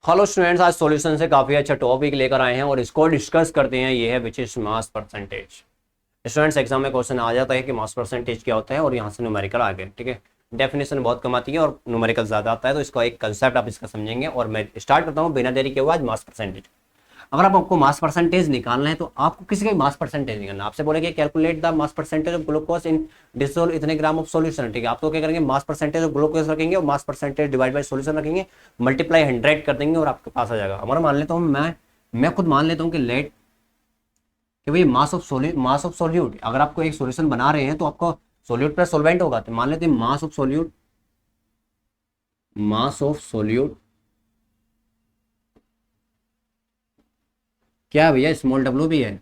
Hello students, आज solution से काफ़ी अच्छा टॉपिक लेकर आए हैं और इसको डिस्कस करते हैं। ये है which is mass percentage. Students, exam में क्वेश्चन आ जाता है कि मास परसेंटेज क्या होता है और यहाँ से न्यूमेरिकल आ गए। ठीक है, डेफिनेशन बहुत कम आती है और न्यूमेरिकल ज़्यादा आता है, तो इसका एक कंसेप्ट आप इसका समझेंगे। और मैं स्टार्ट करता हूँ बिना देरी के हुए आज मास परसेंटेज। अगर आपको मास परसेंटेज निकालना है तो आपको किसी का भी मास परसेंटेज निकालना है। आपसे बोलेंगे calculate the mass percentage of glucose in dissolve इतने ग्राम ऑफ सॉल्यूशन। ठीक है, आप तो क्या करेंगे, मास परसेंटेज ऑफ ग्लूकोज रखेंगे और mass percentage divide by solution रखेंगे, मल्टीप्लाई 100 कर देंगे और आपके पास आ जाएगा। हमारा मान लेता हूँ, मैं खुद मान लेता हूँ कि लेट कि भाई मास ऑफ सोल्यूट, अगर आपको एक सॉल्यूशन बना रहे हैं तो आपको सोल्यूट प्लस सोलवेंट होगा। तो मान लेते हैं मास ऑफ सोल्यूट क्या है भैया, स्मॉल डब्ल्यू भी है।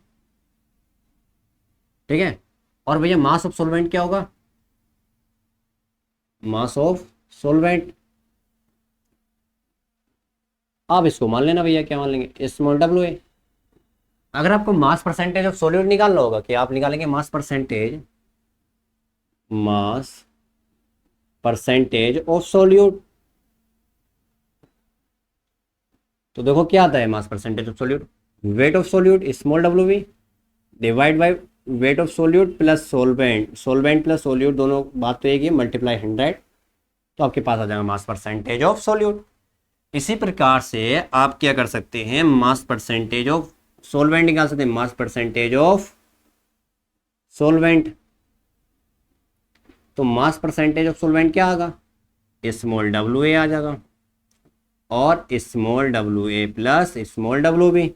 ठीक है, और भैया मास ऑफ सोलवेंट क्या होगा, मास ऑफ सोलवेंट। आप इसको मान लेना भैया, क्या मान लेंगे, स्मॉल डब्ल्यू है। अगर आपको मास परसेंटेज ऑफ सोल्यूट निकालना होगा, कि आप निकालेंगे मास परसेंटेज ऑफ सोल्यूट। तो देखो क्या आता है मास percentage of solute, wait of solute small W we divide by wait of solute plus solvent, solvent plus solute दोनों बात तो एक ही, मल्टीप्लाई 100, तो आपके पास आ जाएगा मास परसेंटेज ऑफ सोल्यूट। इसी प्रकार से आप क्या कर सकते हैं, मास परसेंटेज ऑफ सोलवेंट निकाल सकते हैं, मास परसेंटेज ऑफ सोलवेंट। तो मास परसेंटेज ऑफ सोलवेंट क्या आएगा, स्मॉल डब्ल्यू ए आ जाएगा और small W A plus small W B,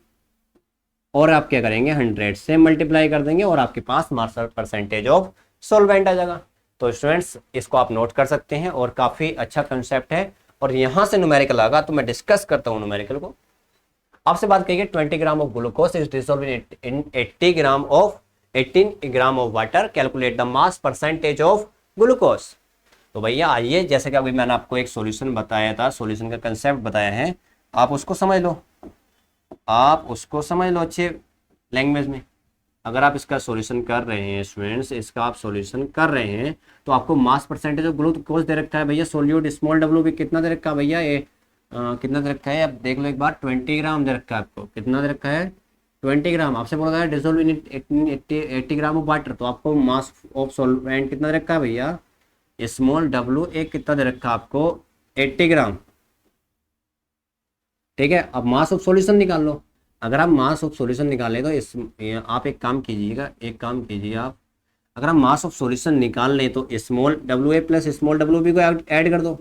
और आप क्या करेंगे 100 से मल्टीप्लाई कर देंगे और आपके पास मास परसेंटेज ऑफ सोलवेंट आ जाएगा। तो स्टूडेंट्स, इसको आप नोट कर सकते हैं और काफ़ी अच्छा कंसेप्ट है। और यहाँ से न्यूमेरिकल आएगा तो मैं डिस्कस करता हूँ न्यूमेरिकल को। आपसे बात करिए 20 gram of glucose is dissolve in 18 gram of water, calculate the mass percentage of glucose. तो भैया आइए, जैसे कि अभी मैंने आपको एक सॉल्यूशन बताया था, सॉल्यूशन का कंसेप्ट बताया है, आप उसको समझ लो, अच्छे लैंग्वेज में। अगर आप इसका सॉल्यूशन कर रहे हैं स्टूडेंट्स, इसका आप सॉल्यूशन कर रहे हैं तो आपको मास परसेंटेज ऑफ ग्लूकोज दे रखा है भैया, सोल्यूट स्मॉल डब्ल्यू भी कितना दे रखा है भैया, ये कितना दे रखा है, आप देख लो एक बार, 20 ग्राम दे रखा है आपको। कितना दे रखा है, 20 ग्राम। आपसे बोला गया dissolve in 80 gram of water, तो आपको मास ऑफ सॉल्वेंट कितना दे रखा है भैया, स्मॉल डब्ल्यू एक कितना दे रखा है आपको, 80 ग्राम। ठीक है, अब मास ऑफ सॉल्यूशन निकाल लो। अगर आप मास ऑफ सॉल्यूशन निकालें तो आप एक काम कीजिए आप, अगर आप मास ऑफ सॉल्यूशन निकाल लें तो small W A plus small W B को ऐड कर दो।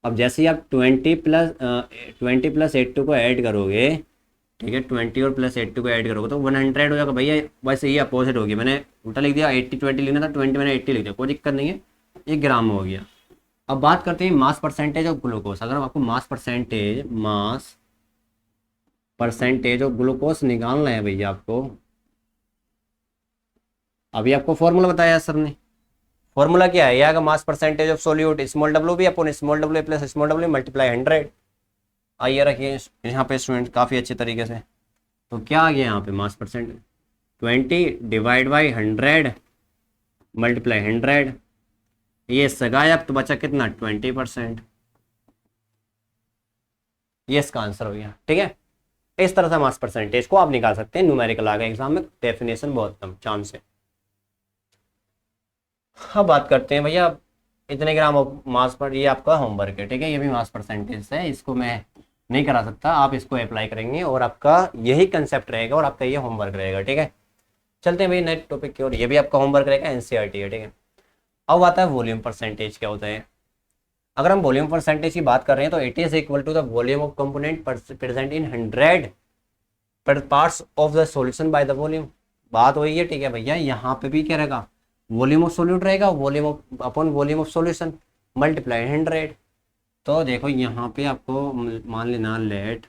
अब जैसे ही आप 20 प्लस 80 को ऐड करोगे, ठीक है, 20 और प्लस 80 को ऐड करोगे तो 100 हो जाएगा भैया। वैसे ये अपोजिट हो गया, मैंने उल्टा लिख दिया, 80 20 लिखना था, 20 मैंने 80 लिख दिया, कोई दिक्कत नहीं है, 1 ग्राम में हो गया। अब बात करते हैं मास परसेंटेज ऑफ ग्लूकोज। अगर आपको मास परसेंटेज ऑफ ग्लूकोज निकालना है भैया आपको, अभी आपको फॉर्मूला बताया सर ने। फॉर्मूला क्या है, यह mass percentage of solute small W B upon small W plus small W multiply 100। आइए रखिए यहाँ पे स्टूडेंट काफ़ी अच्छे तरीके से। तो क्या आ गया यहाँ पे, मास परसेंट 20 डिवाइड बाई 100 मल्टीप्लाई 100, ये सगाया तो बचा कितना, 20%। ये इसका आंसर हो गया। ठीक है, इस तरह से मास परसेंटेज को आप निकाल सकते हैं। न्यूमेरिकल आ गया एग्जाम में, डेफिनेशन बहुत कम चांस है। हाँ, बात करते हैं भैया इतने ग्राम ऑफ मास पर, ये आपका होमवर्क है। ठीक है, ये भी मास परसेंटेज है, इसको मैं नहीं करा सकता, आप इसको अप्लाई करेंगे और आपका यही कंसेप्ट रहेगा और आपका ये होमवर्क रहेगा। ठीक है, चलते हैं भाई नेक्स्ट टॉपिक की ओर, ये भी आपका होमवर्क रहेगा, एनसीईआरटी है। ठीक है, अब आता है वॉल्यूम परसेंटेज क्या होता है। अगर हम वॉल्यूम परसेंटेज की बात कर रहे हैं तो it is equal to the volume of component present in 100 parts of the solution by the volume. बात वही है। ठीक है भैया, यहाँ पे भी क्या रहेगा, वॉल्यूम ऑफ सोल्यूट रहेगा, volume of upon volume of solution multiply 100। तो देखो यहाँ पे आपको मान लेना लेट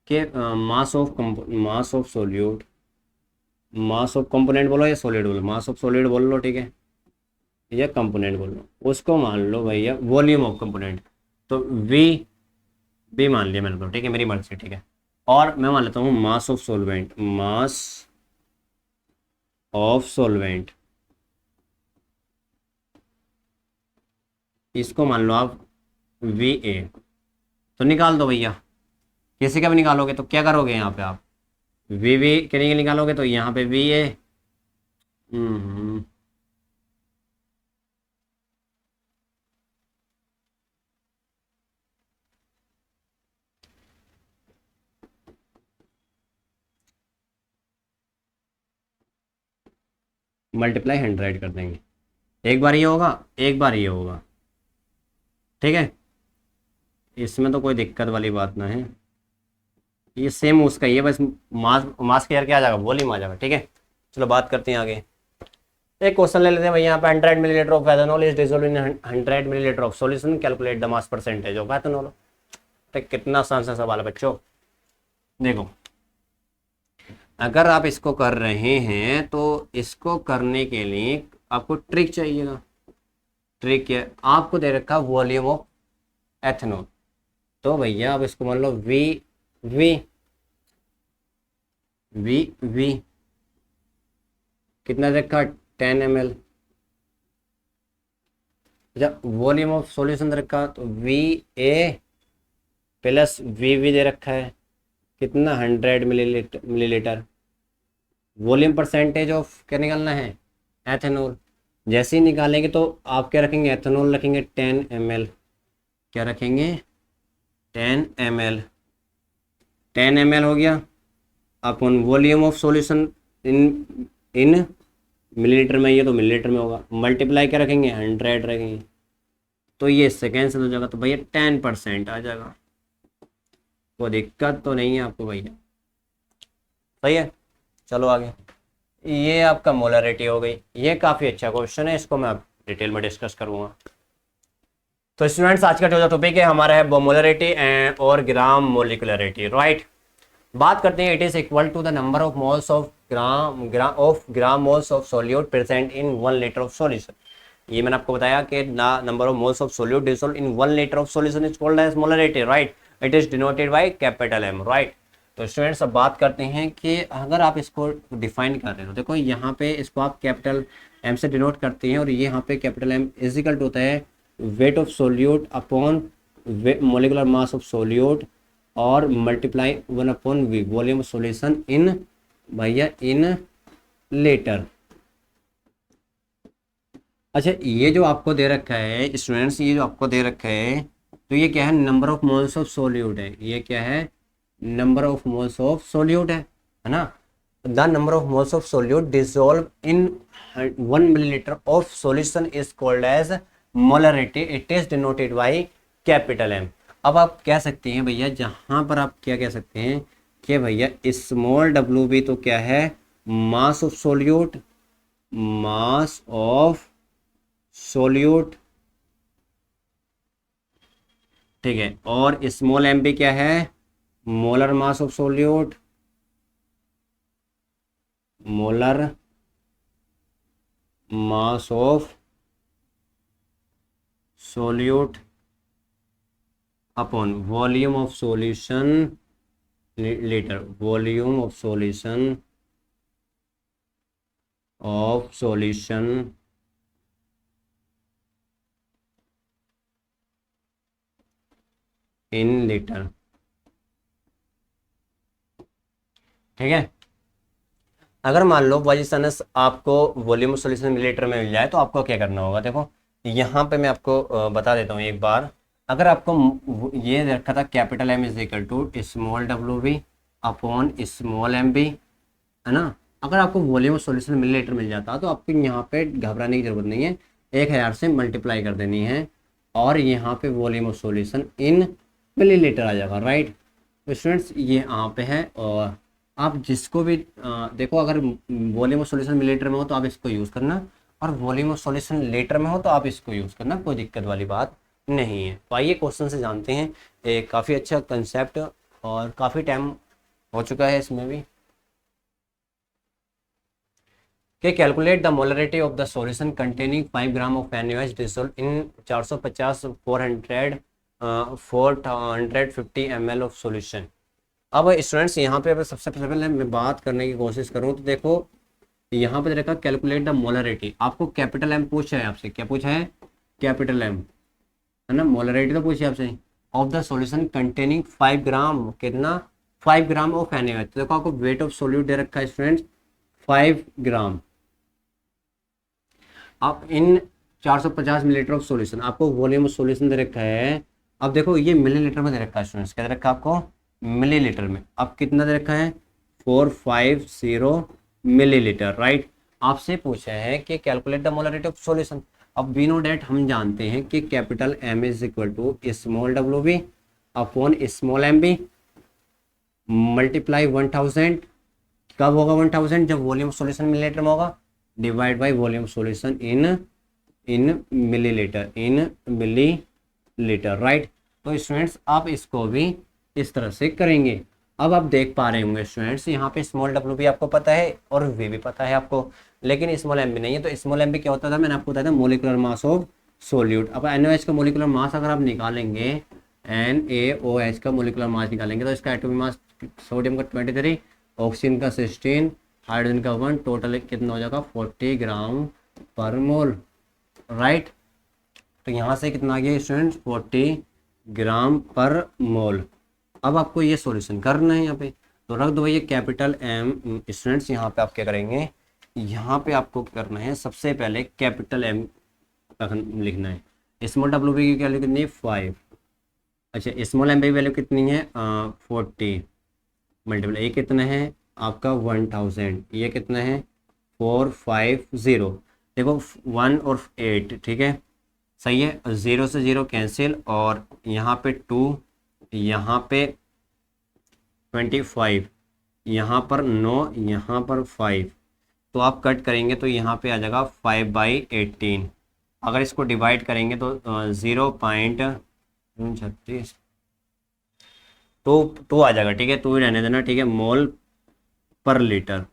के मास of solute, mass of component बोलो या सॉलिड बोलो, मास ऑफ सॉलिड बोल लो, ठीक है, या कंपोनेंट बोल लो, उसको मान लो भैया वॉल्यूम ऑफ कंपोनेंट। तो वी भी मान लिया मैंने, तो ठीक है, मेरी मर्जी से। ठीक है, और मैं मान लेता हूँ mass of solvent, mass of solvent इसको मान लो आप वी ए, तो निकाल दो भैया। किसी का भी निकालोगे तो क्या करोगे यहाँ पे आप वी वी के लिए निकालोगे तो यहाँ पे वी ए। मल्टीप्लाई 100 कर देंगे, एक बार ये होगा एक बार ये होगा, ठीक है। इसमें तो कोई दिक्कत वाली बात ना है, ये सेम उसका ही है, बस मास मास के यार क्या आ जाएगा, वॉल्यूम आ जाएगा, ठीक है। चलो बात करते हैं आगे। एक क्वेश्चन ले लेते हैं भैया यहाँ पे 100 millilitre of ethanol is dissolved in 100 millilitre of solution, calculate the mass percentage of ethanol. तो कितना आसान सा सवाल है बच्चों। देखो अगर आप इसको कर रहे हैं तो इसको करने के लिए आपको ट्रिक चाहिएगा। ट्रिक क्या आपको दे रखा वॉल्यूम ऑफ एथेनॉल, तो भैया आप इसको मान लो वी वी वी वी कितना रखा 10 ml। जब वॉल्यूम ऑफ सॉल्यूशन रखा तो V A plus V V दे रखा है कितना 100 मिलीलीटर। वॉल्यूम परसेंटेज ऑफ क्या निकालना है एथेनॉल। जैसे ही निकालेंगे तो आप क्या रखेंगे एथेनॉल रखेंगे 10 ml। क्या रखेंगे 10 ml। 10 ml हो गया upon volume of solution in in millilitre में, ये तो मिलीलीटर में होगा, मल्टीप्लाई क्या रखेंगे 100 रखेंगे, तो ये सेकेंड से हो जाएगा, तो भैया 10% आ जाएगा। कोई दिक्कत तो नहीं है आपको भैया, सही है। चलो आगे, ये आपका मोलरिटी हो गई। ये काफ़ी अच्छा क्वेश्चन है, इसको मैं अब डिटेल में डिस्कस करूँगा। तो स्टूडेंट्स आज का जो टॉपिक है हमारा है मोलरिटी और ग्राम मोलिकुलरिटी, राइट। बात करते हैं, it is equal to the number of moles of gram moles of solute present in 1 litre of solution. ये मैंने आपको बताया कि number of moles of solute dissolved in 1 litre of solution is called as molarity, right. It is denoted by capital M, right. तो students अब बात करते हैं कि अगर आप इसको डिफाइन कर रहे हो, देखो यहाँ पे इसको आप कैपिटल एम से डिनोट करते हैं और ये यहाँ पे capital M is equal to होता है weight of solute upon molecular mass of solute और multiply 1 upon V volume solution in भैया इन लीटर। अच्छा ये जो आपको दे रखा है स्टूडेंट्स, ये जो आपको दे रखा है तो ये क्या है number of moles of solute है। ये क्या है number of moles of solute है ना। The number of moles of solute dissolve in 1 millilitre of solution is called as molarity. It is denoted by capital M. अब आप कह सकते हैं भैया जहां पर आप क्या कह सकते हैं कि भैया स्मॉल डब्ल्यू भी तो क्या है मास of solute, mass of solute, ठीक है। और स्मॉल एम भी क्या है molar mass of solute, molar mass of solute upon volume of solution litre, volume of solution in litre, ठीक है। अगर मान लो पोजीशन आपको वॉल्यूम सॉल्यूशन मिलीलीटर में मिल जाए तो आपको क्या करना होगा। देखो यहाँ पे मैं आपको बता देता हूँ एक बार। अगर आपको ये रखा था capital M is equal to small W B upon small M B, है ना। अगर आपको वॉल्यूम सॉल्यूशन मिलीलीटर मिल जाता तो आपको यहाँ पे घबराने की जरूरत नहीं है, 1000 से मल्टीप्लाई कर देनी है और यहाँ पे volume of solution in millilitre आ जाएगा, राइट। तो स्टूडेंट्स ये यहाँ पे है और आप जिसको भी देखो अगर वॉल्यूम ऑफ सॉल्यूशन मिलीलीटर में हो तो आप इसको यूज़ करना और वॉल्यूम ऑफ सॉल्यूशन लीटर में हो तो आप इसको यूज़ करना, कोई दिक्कत वाली बात नहीं है। तो आइए क्वेश्चन से जानते हैं। एक काफ़ी अच्छा कंसेप्ट और काफ़ी टाइम हो चुका है इसमें भी। कि calculate the molarity of the solution containing 5 gram of NaOH dissolve in 450 450 ml of solution. अब स्टूडेंट्स यहाँ पे अगर सबसे पहले मैं बात करने की कोशिश करूँ तो देखो यहाँ पे देखा कैलकुलेट द मोलरिटी, आपको कैपिटल एम पूछा है आपसे, क्या पूछा है कैपिटल एम। है ना, मोलरिटी तो पूछिए आपसे, ऑफ द सॉल्यूशन कंटेनिंग 5 ग्राम, कितना, 5 ग्राम ऑफ NaOH। तो देखो आपको वेट ऑफ सोल्यूट दे रखा है स्टूडेंट्स 5 ग्राम। आप इन 450 मिलीलीटर ऑफ सॉल्यूशन, आपको वॉल्यूम ऑफ सॉल्यूशन दे रखा है। अब देखो ये मिलीलीटर में दे रखा है स्टूडेंट्स, क्या दे रखा है आपको, मिलीलीटर में। अब कितना दे रखा है, 450 मिलीलीटर, राइट। आपसे पूछा है कि calculate the molarity of solution. अब वी नो डेट, हम जानते हैं कि capital M is equal to small WB upon small MB multiply 1000। कब होगा 1000, जब वॉल्यूम सॉल्यूशन मिलीलीटर में होगा, divide by volume solution in millilitre, in millilitre, right. तो स्टूडेंट्स आप इसको भी इस तरह से करेंगे। अब आप देख पा रहे होंगे स्टूडेंट्स, यहाँ पे स्मॉल W भी आपको पता है और V भी पता है आपको, लेकिन स्मॉल M भी नहीं है। तो स्मॉल M भी क्या होता था, मैंने आपको बताया था, मोलिकुलर मास ऑफ सोल्यूट। अब NaOH का मोलिकुलर मास अगर आप निकालेंगे, NaOH का मोलिकुलर मास निकालेंगे, तो इसका एटॉमिक मास सोडियम का 23, ऑक्सीजन का 16, हाइड्रोजन का 1, टोटल कितना हो जाएगा 40 ग्राम पर मोल, राइट। तो यहाँ से कितना आ गया स्टूडेंट्स, 40 ग्राम पर मोल। अब आपको ये सॉल्यूशन करना है यहाँ पे, तो रख दो भैया कैपिटल M। स्टूडेंट्स यहाँ पे आप क्या करेंगे, यहाँ पे आपको करना है, सबसे पहले कैपिटल M लिखना है। स्मॉल W की वैल्यू कितनी है, 5। अच्छा, स्मॉल M की वैल्यू कितनी है, 40 मल्टीपल, ये कितना है आपका 1000, ये कितना है 450। देखो 1 और 8, ठीक है, सही है। 0 से 0 कैंसिल, और यहाँ पे 2, यहाँ पे 25, यहाँ पर 9, यहाँ पर 5, तो आप कट करेंगे तो यहाँ पे आ जाएगा 5/18। अगर इसको डिवाइड करेंगे तो 0.36 टू आ जाएगा, ठीक है, 2 ही रहने देना, ठीक है, मोल पर लीटर।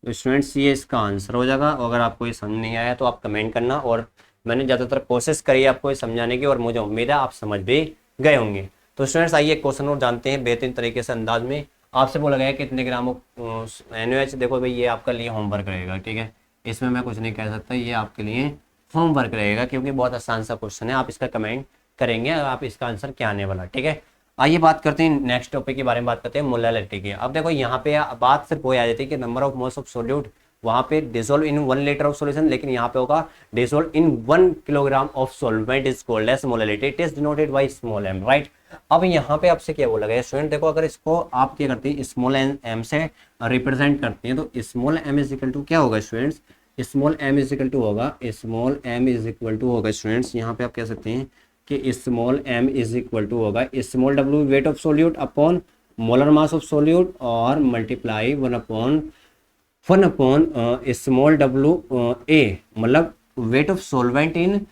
तो स्टूडेंट्स ये इसका आंसर हो जाएगा। अगर आपको ये समझ नहीं आया तो आप कमेंट करना, और मैंने ज़्यादातर कोशिश करी है आपको ये समझाने की, और मुझे उम्मीद है आप समझ भी गए होंगे। तो स्टूडेंट्स आइए क्वेश्चन और जानते हैं बेहतरीन तरीके से अंदाज में। आपसे बोला गया है कितने ग्राम NaOH। देखो भाई ये आपके लिए होमवर्क रहेगा, ठीक है, इसमें मैं कुछ नहीं कह सकता, ये आपके लिए होमवर्क रहेगा, क्योंकि बहुत आसान सा क्वेश्चन है। आप इसका कमेंट करेंगे, आप इसका आंसर क्या आने वाला, ठीक है। आइए बात करते हैं नेक्स्ट टॉपिक के बारे में, बात करते हैं मोलैलिटी की। अब देखो यहाँ पे बात सिर्फ वो आ जाती है कि number of moles of solute, वहाँ पे dissolve in 1 litre of solution, लेकिन यहाँ पे होगा dissolve in 1 kilogram of solvent is called as molality, it is denoted by small m, right. अब यहाँ पे आपसे क्या बोला गया स्टूडेंट, देखो अगर इसको आप क्या करते हैं, स्मॉल m से रिप्रेजेंट करते हैं, तो small m is equal to क्या होगा students, small m is equal to होगा, small m is equal to होगा स्टूडेंट्स, यहाँ पे आप कह सकते हैं कि small m is equal to होगा small w weight of solute upon molar mass of solute, और multiply 1 upon small w a, मतलब weight of solvent in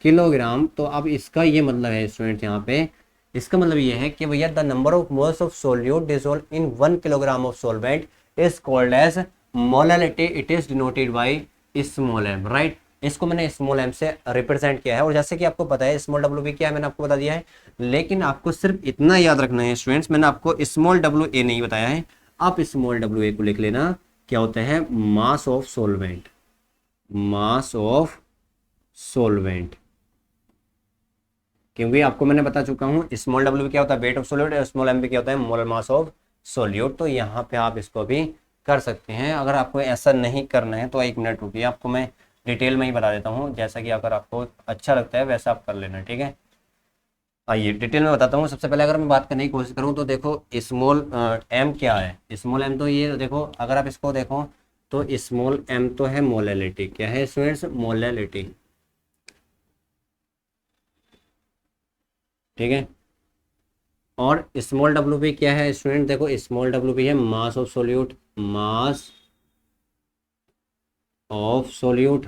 kilogram. तो अब इसका ये मतलब है स्टूडेंट, यहाँ पे इसका मतलब ये है कि भैया the number of moles of solute dissolve in 1 kilogram of solvent is called as molality, it is denoted by small m, right. इसको मैंने स्मॉल m से रिप्रेजेंट किया है, और जैसे कि आपको पता है स्मॉल w भी क्या है, मैंने आपको बता दिया है, लेकिन आपको सिर्फ इतना याद रखना है स्टूडेंट्स, मैंने आपको स्मॉल wa नहीं बताया है। आप स्मॉल wa को लिख लेना, क्या होता है, mass of solvent, mass of solvent, क्योंकि आपको मैंने बता चुका हूँ स्मॉल w क्या होता है, वेट ऑफ सोल्यूट, और स्मॉल m क्या होता है, मोलर मास ऑफ सोल्यूट। तो यहाँ पे आप इसको भी कर सकते हैं। अगर आपको ऐसा नहीं करना है तो 1 मिनट रुकिए, आपको मैं डिटेल में ही बता देता हूँ, जैसा कि अगर आपको अच्छा लगता है वैसा आप कर लेना, ठीक है। आइए डिटेल में बताता हूँ। सबसे पहले अगर मैं बात करने की कोशिश करूँ तो देखो स्मॉल m क्या है, स्मॉल m तो ये देखो, अगर आप इसको देखो तो स्मॉल m तो है मोलैलिटी, क्या है स्टूडेंट्स, मोलैलिटी, ठीक है। और स्मॉल w भी क्या है स्टूडेंट, देखो स्मॉल w भी है मास of solute, mass of solute,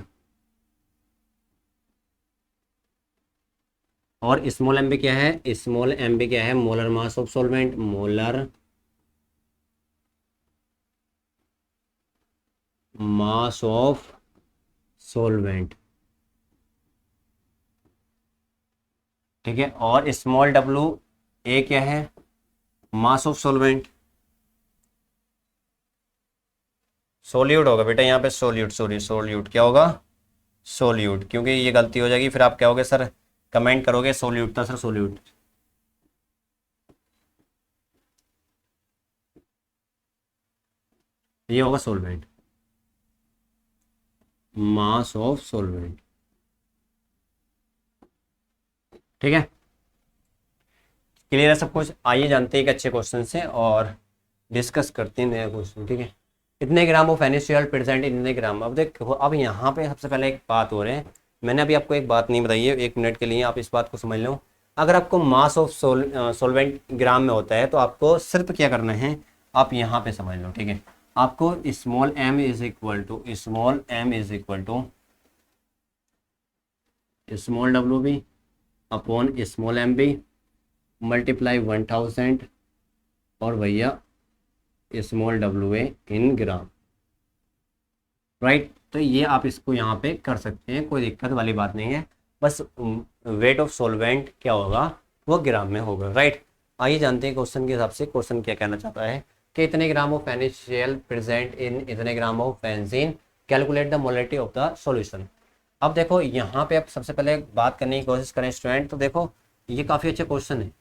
और स्मॉल m भी क्या है, स्मॉल m भी क्या है, molar mass of solvent, molar mass of solvent, ठीक है। और स्मॉल w ए क्या है, मास ऑफ सॉल्वेंट, सोल्यूट होगा बेटा यहाँ पे, सोल्यूट, सॉरी सोल्यूट क्या होगा, सोल्यूट, क्योंकि ये गलती हो जाएगी फिर आप कहोगे सर, कमेंट करोगे सोल्यूट था सर, सोल्यूट। ये होगा सोलवेंट, मास ऑफ सोलवेंट। ठीक है, क्लियर है सब कुछ। आइए जानते हैं एक अच्छे क्वेश्चन से और डिस्कस करते हैं नया क्वेश्चन। ठीक है, इतने ग्राम ऑफ NaCl प्रेजेंट इतने ग्राम। अब देखो, अब यहाँ पे सबसे पहले एक बात हो रहे हैं, मैंने अभी आपको एक बात नहीं बताई है, 1 मिनट के लिए आप इस बात को समझ लो। अगर आपको मास ऑफ सोलवेंट ग्राम में होता है तो आपको सिर्फ क्या करना है, आप यहाँ पे समझ लो। ठीक है, आपको small m is equal to small WB upon small MB multiply 1000 और भैया small WA in gram. Right, तो ये आप इसको यहाँ पे कर सकते हैं, कोई दिक्कत वाली बात नहीं है। बस वेट ऑफ सॉल्वेंट क्या होगा, वो ग्राम में होगा। राइट, आइए जानते हैं क्वेश्चन के हिसाब से क्वेश्चन क्या कहना चाहता है कि इतने gram of NaCl present in इतने gram of benzene, calculate the molarity of the solution. अब देखो यहाँ पे आप सबसे पहले बात करने की कोशिश करें स्टूडेंट, तो देखो ये काफ़ी अच्छा क्वेश्चन है,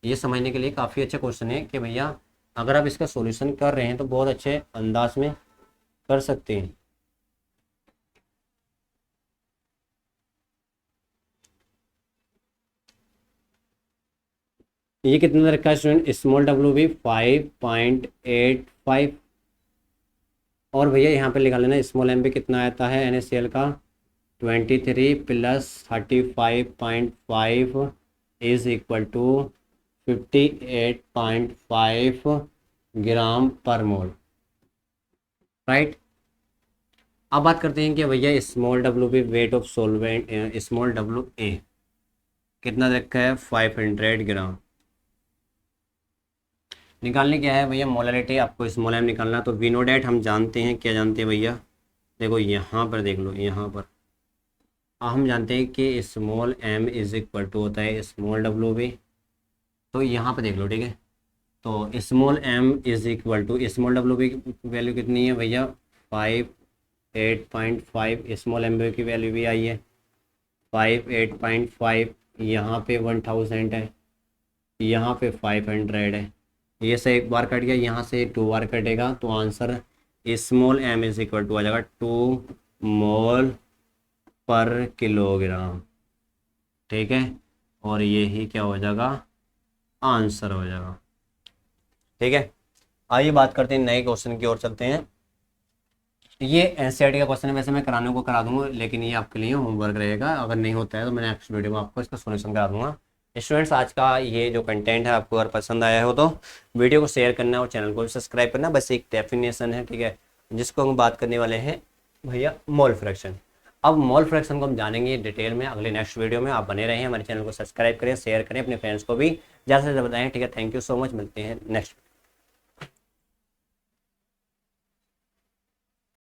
ये समझने के लिए काफ़ी अच्छा क्वेश्चन है कि भैया अगर आप इसका सॉल्यूशन कर रहे हैं तो बहुत अच्छे अंदाज में कर सकते हैं। ये कितना रखा है स्टूडेंट, स्मॉल WB 5.85 और भैया यहाँ पे लिखा लेना स्मॉल MB कितना आता है NaCl का 23 प्लस 35.5 इज इक्वल टू 58.5 ग्राम पर मोल। राइट, अब बात करते हैं कि भैया small WB weight of solvent, small WA कितना रखा है 500 ग्राम। निकालने क्या है भैया मोलरिटी, आपको स्मॉल m निकालना, तो वी नो डेट हम जानते हैं, क्या जानते हैं भैया, देखो यहाँ पर देख लो, यहाँ पर हम जानते हैं कि small m is equal to होता है स्मॉल WB। तो यहाँ पर देख लो, ठीक है, तो small m is equal to small WB की वैल्यू कितनी है भैया 58.5, स्मॉल MB की वैल्यू भी आई है 58.5, यहाँ पे 1000 है, यहाँ पे 500 है, ये से एक बार कट गया, यहाँ से 2 बार कटेगा, तो answer small m is equal to आ जाएगा 2 मोल पर किलोग्राम। ठीक है, और ये ही क्या हो जाएगा, आंसर हो जाएगा। ठीक है, आइए बात करते हैं नए क्वेश्चन की ओर चलते हैं। ये NCERT का क्वेश्चन है, वैसे मैं कराने को करा दूंगा, लेकिन ये आपके लिए होमवर्क रहेगा, अगर नहीं होता है तो मैं नेक्स्ट वीडियो में आपको इसका सोल्यूशन करा दूंगा। स्टूडेंट्स, आज का ये जो कंटेंट है आपको अगर पसंद आया हो तो वीडियो को शेयर करना और चैनल को भी सब्सक्राइब करना। बस एक डेफिनेशन है, ठीक है, जिसको हम बात करने वाले हैं भैया मोल फ्रैक्शन। अब मोल फ्रैक्शन को हम जानेंगे डिटेल में अगले नेक्स्ट वीडियो में। आप बने रहें, हमारे चैनल को सब्सक्राइब करें, शेयर करें, अपने फ्रेंड्स को भी ज़्यादा से ज़्यादा बताएं। ठीक है, थैंक यू सो मच, मिलते हैं नेक्स्ट।